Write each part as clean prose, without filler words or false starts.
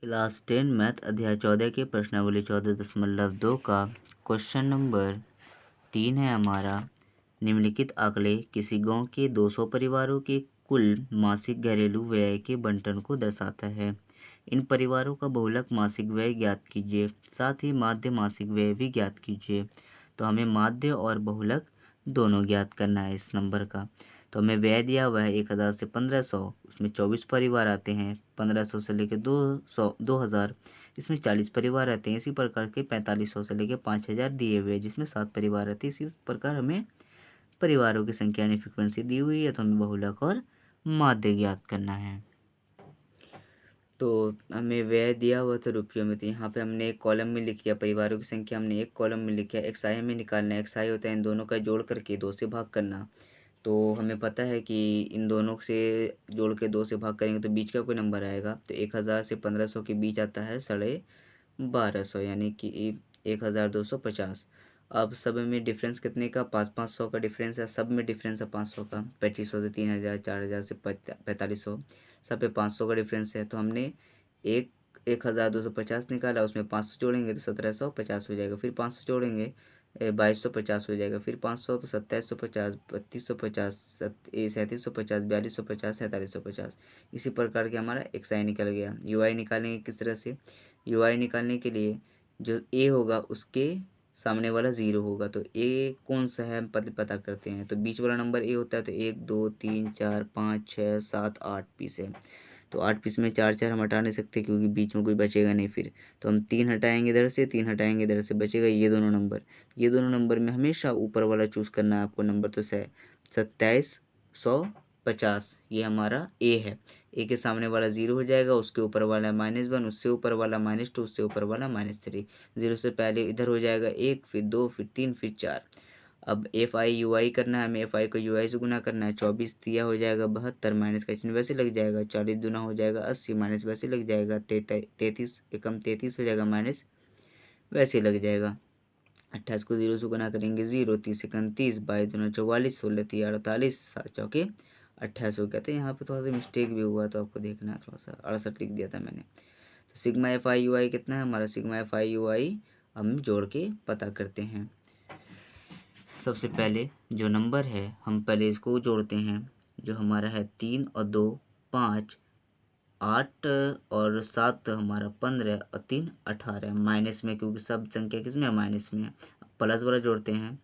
Class 10 math अध्याय 14 के प्रश्नावली 14.2 का क्वेश्चन नंबर 3 है हमारा। निम्नलिखित आंकड़े किसी गांव के 200 परिवारों के कुल मासिक घरेलू व्यय के बंटन को दर्शाता है। इन परिवारों का बहुलक मासिक व्यय ज्ञात कीजिए, साथ ही माध्य मासिक व्यय भी ज्ञात कीजिए। तो हमें माध्य और बहुलक दोनों ज्ञात करना है इस नंबर का। तो हमें व्यय दिया हुआ है 1000 से 1500, उसमें 24 परिवार आते हैं। 1500 से लेकर 2000, इसमें 40 परिवार आते हैं। इसी प्रकार के 4500 से लेकर 5000 दिए हुए हैं, जिसमें 7 परिवार आते हैं। इसी प्रकार हमें परिवारों की संख्या यानी फ्रिक्वेंसी दी हुई है, तो हमें बहुलक और माध्य ज्ञात करना है। तो हमें व्यय दिया हुआ था रुपयों में, तो यहाँ पे हमने एक कॉलम में लिख लिया परिवारों की संख्या, हमने एक कॉलम में लिखा। एक्सआई हमें निकालना है। एक्सआई होता है इन दोनों का जोड़ करके 2 से भाग करना। तो हमें पता है कि इन दोनों से जोड़ के 2 से भाग करेंगे तो बीच का कोई नंबर आएगा। तो 1000 से 1500 के बीच आता है 1250, यानी कि 1250। अब सब में डिफरेंस कितने का? 500 का डिफरेंस है। सब में डिफरेंस है 500 का। 2500 से 3000, 4000 से 4500, सब पे 500 का डिफरेंस है। तो हमने 1250 निकाला, उसमें 500 जोड़ेंगे तो 1750 हो जाएगा। फिर 500 जोड़ेंगे 2250 हो जाएगा। फिर 500 तो 2750, 3250, 3750, 4250, 4750। इसी प्रकार के हमारा एक्सआई निकल गया। यूआई निकालेंगे किस तरह से? यूआई निकालने के लिए जो ए होगा उसके सामने वाला 0 होगा। तो ए कौन सा है हम पता करते हैं। तो बीच वाला नंबर ए होता है। तो 1 2 3 4 5 6 7 8 पीस है। तो 8 पीस में 4 4 हम हटा नहीं सकते, क्योंकि बीच में कोई बचेगा नहीं। फिर तो हम 3 हटाएंगे इधर से, 3 हटाएंगे इधर से, बचेगा ये दोनों नंबर। ये दोनों नंबर में हमेशा ऊपर वाला चूज़ करना है आपको नंबर। तो 2750 ये हमारा ए है। ए के सामने वाला 0 हो जाएगा, उसके ऊपर वाला -1, उससे ऊपर वाला -2, उससे ऊपर वाला -3। 0 से पहले इधर हो जाएगा 1, फिर 2, फिर 3, फिर 4। अब एफ आई यू आई करना है हमें। एफ आई को यू आई से गुना करना है। 24 दिया हो जाएगा 72, माइनस का चिन्ह वैसे लग जाएगा। 40 दूना हो जाएगा 80, माइनस वैसे लग जाएगा। 33 एकम 33 हो जाएगा, माइनस वैसे लग जाएगा। 28 को 0 से गुना करेंगे 0, 30 एकम 30, 22 दूना 44, 16 3 48, 7 चौके 28 हो गया। तो यहाँ पे थोड़ा सा मिस्टेक भी हुआ, तो आपको देखना है। थोड़ा सा 68 लिख दिया था मैंने। तो सिग्मा एफ आई यू आई कितना है हमारा? सिग्मा एफ आई यू आई हम जोड़ के पता करते हैं। सबसे पहले जो नंबर है हम पहले इसको जोड़ते हैं। जो हमारा है 3 और 2 5, 8 और 7 हमारा 15 और 3 18, माइनस में, क्योंकि सब संख्या किस में है? माइनस में है। प्लस वाला जोड़ते हैं।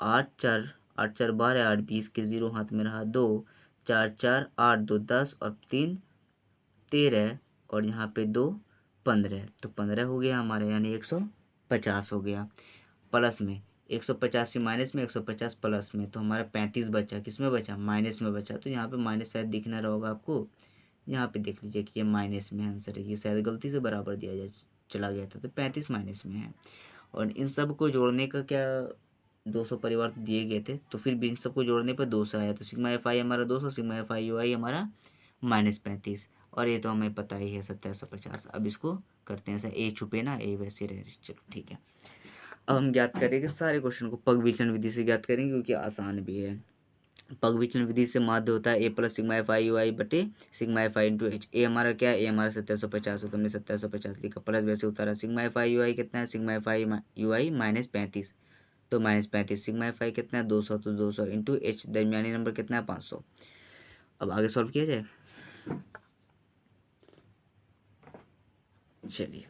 8 4 12, 8 20 के 0 हाथ में रहा 2, 4 4 8 2 10 और 3 13, और यहाँ पे 2 15, तो 15 हो गया हमारा, यानी 150 हो गया। प्लस में 150 से माइनस में, 150 प्लस में, तो हमारा 35 बचा। किस में बचा? माइनस में बचा। तो यहाँ पे माइनस शायद दिख ना रहा होगा आपको। यहाँ पे देख लीजिए कि ये माइनस में आंसर है। ये शायद गलती से बराबर दिया जाए चला गया था, तो 35 माइनस में है। और इन सब को जोड़ने का क्या, 200 परिवार तो दिए गए थे, तो फिर भी इन सबको जोड़ने पर 200 आया। तो सिग्मा एफ आई हमारा 200, सिग्मा एफ आई यू आई हमारा -35, और ये तो हमें पता ही है 2750। अब इसको करते हैं ऐसा, ए छुपे ना ए वैसे रहे। चलो ठीक है। अब हम ज्ञात करेंगे सारे क्वेश्चन को पग विचलन विधि से ज्ञात करेंगे, क्योंकि आसान भी है। पग विचलन विधि से माध्य होता है A plus sigma F I U I बटे sigma F I into H. A हमारा क्या है? ए हमारा 2750 है, तो हमने 2750 लिखा, प्लस वैसे उतारा। सिग्मा एफ आई यू आई कितना है? सिग्मा एफ आई यू आई -35, तो -35। सिग्मा एफ आई कितना है? 200, तो 200 इंटू एच, दरमियानी नंबर कितना है? 500। अब आगे सॉल्व किया जाए। चलिए,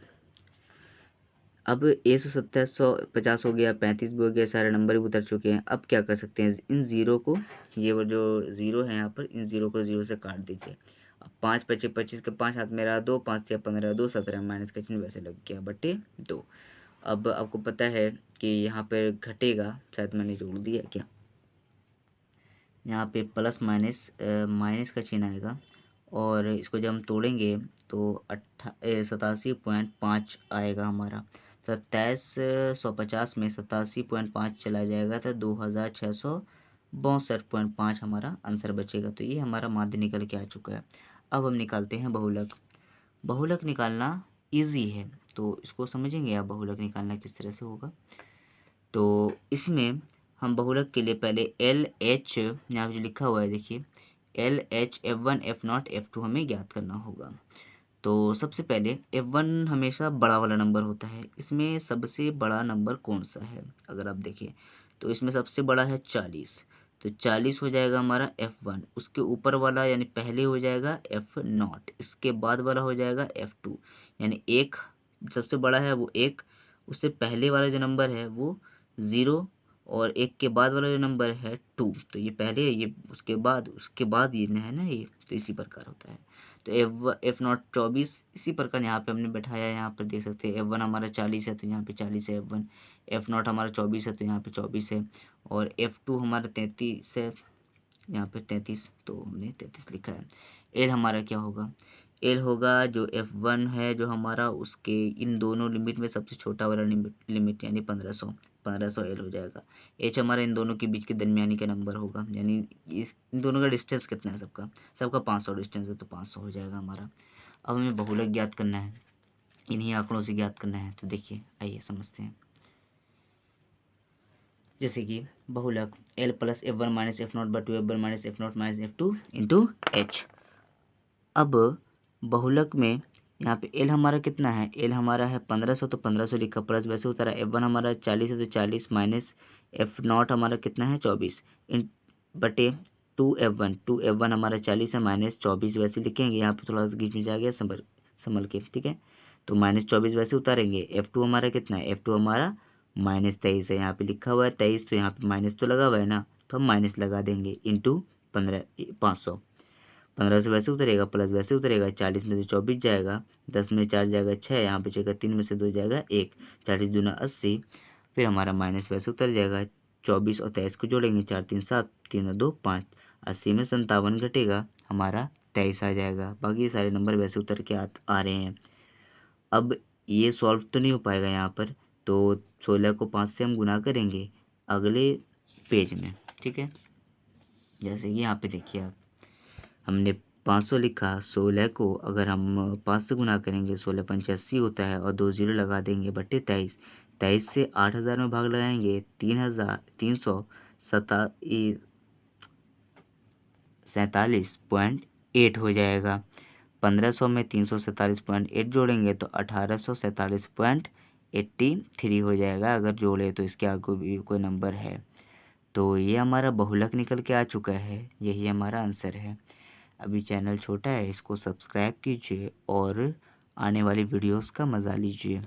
अब ए 2750 हो गया, 35 भी हो गया, सारे नंबर भी उतर चुके हैं। अब क्या कर सकते हैं? इन ज़ीरो को, ये वो जो ज़ीरो है यहाँ पर, इन ज़ीरो को 0 से काट दीजिए। अब 5 25 25 के 5 हाथ में रहा 2, 5 6 15, 2 17, माइनस का चिन्ह वैसे लग गया बटे 2। अब आपको पता है कि यहाँ पर घटेगा, शायद मैंने जोड़ दिया क्या, यहाँ पे प्लस माइनस माइनस का चिन्ह आएगा, और इसको जब हम तोड़ेंगे तो 87.5 आएगा हमारा। 2750 में 87.5 चला जाएगा, तो 2662.5 हमारा आंसर बचेगा। तो ये हमारा माध्य निकल के आ चुका है। अब हम निकालते हैं बहुलक। बहुलक निकालना इजी है, तो इसको समझेंगे आप बहुलक निकालना किस तरह से होगा। तो इसमें हम बहुलक के लिए पहले एल एच, यहाँ पे जो लिखा हुआ है देखिए, LH F1 F0 F2 हमें ज्ञात करना होगा। तो सबसे पहले F1 हमेशा बड़ा वाला नंबर होता है। इसमें सबसे बड़ा नंबर कौन सा है अगर आप देखें तो इसमें सबसे बड़ा है 40। तो 40 हो जाएगा हमारा F1। उसके ऊपर वाला यानी पहले हो जाएगा F0। इसके बाद वाला हो जाएगा F2। यानी एक सबसे बड़ा है वो एक, उससे पहले वाला जो नंबर है वो 0 और एक के बाद वाला जो नंबर है 2। तो ये पहले है, ये उसके बाद ये है ना, ये तो इसी प्रकार होता है। तो F0 24 इसी प्रकार यहाँ पे हमने बैठाया है। यहाँ पर देख सकते हैं F1 हमारा 40 है तो यहाँ पे 40 है F1। F0 हमारा 24 है तो यहाँ पे 24 है। और F2 हमारा 33 है, यहाँ पे 33 तो हमने 33 लिखा है। एल हमारा क्या होगा, एल होगा जो F1 है जो हमारा, उसके इन दोनों लिमिट में सबसे छोटा वाला लिमिट यानी 1500 एल हो जाएगा। एच हमारा इन दोनों के बीच के दरमियानी का नंबर होगा, यानी इन दोनों का डिस्टेंस कितना है, सबका 500 डिस्टेंस है तो 500 हो जाएगा हमारा। अब हमें बहुलक ज्ञात करना है, इन्हीं आंकड़ों से ज्ञात करना है। तो देखिए आइए समझते हैं। जैसे कि बहुलक L plus F1 minus F0 बटू F1 minus F0 minus F2 into H। अब बहुलक में यहाँ पे L हमारा कितना है, L हमारा है 1500 तो 1500 लिखा प्लस वैसे उतारा। F1 हमारा 40 है तो 40 माइनस F0 हमारा कितना है 24 इन बटे 2F1 हमारा 40 है माइनस 24 वैसे लिखेंगे। यहाँ पे थोड़ा सा बीच में जा गया संभल के, ठीक है। तो माइनस 24 वैसे उतारेंगे। F2 हमारा कितना है, F2 हमारा माइनस 23 है, यहाँ पे लिखा हुआ है 23 तो यहाँ पे माइनस तो लगा हुआ है ना, तो हम माइनस लगा देंगे इंटू 500। 1500 वैसे उतरेगा प्लस वैसे उतरेगा। 40 में से 24 जाएगा, 10 में 4 जाएगा 6, यहाँ पे जाएगा 3 में से 2 जाएगा 1, 40 दूना 80। फिर हमारा माइनस वैसे उतर जाएगा। 24 और 23 को जोड़ेंगे, 4 3 7, 3 2 5, 80 में 57 घटेगा, हमारा 23 आ जाएगा। बाकी सारे नंबर वैसे उतर के आ रहे हैं। अब ये सॉल्व तो नहीं हो पाएगा यहाँ पर, तो 16 को 5 से हम गुना करेंगे अगले पेज में, ठीक है। जैसे कि यहाँ पे देखिए आप, हमने 500 लिखा, 16 को अगर हम 5 से गुना करेंगे 16 पंचे 80 होता है और 2 जीरो लगा देंगे बटे 23। 23 से 8000 में भाग लगाएंगे 3,347.8 हो जाएगा। 1500 में 347.8 जोड़ेंगे तो 1847.83 हो जाएगा अगर जोड़े तो इसके आगे भी कोई नंबर है। तो ये हमारा बहुलक निकल के आ चुका है, यही हमारा आंसर है। अभी चैनल छोटा है, इसको सब्सक्राइब कीजिए और आने वाली वीडियोस का मज़ा लीजिए।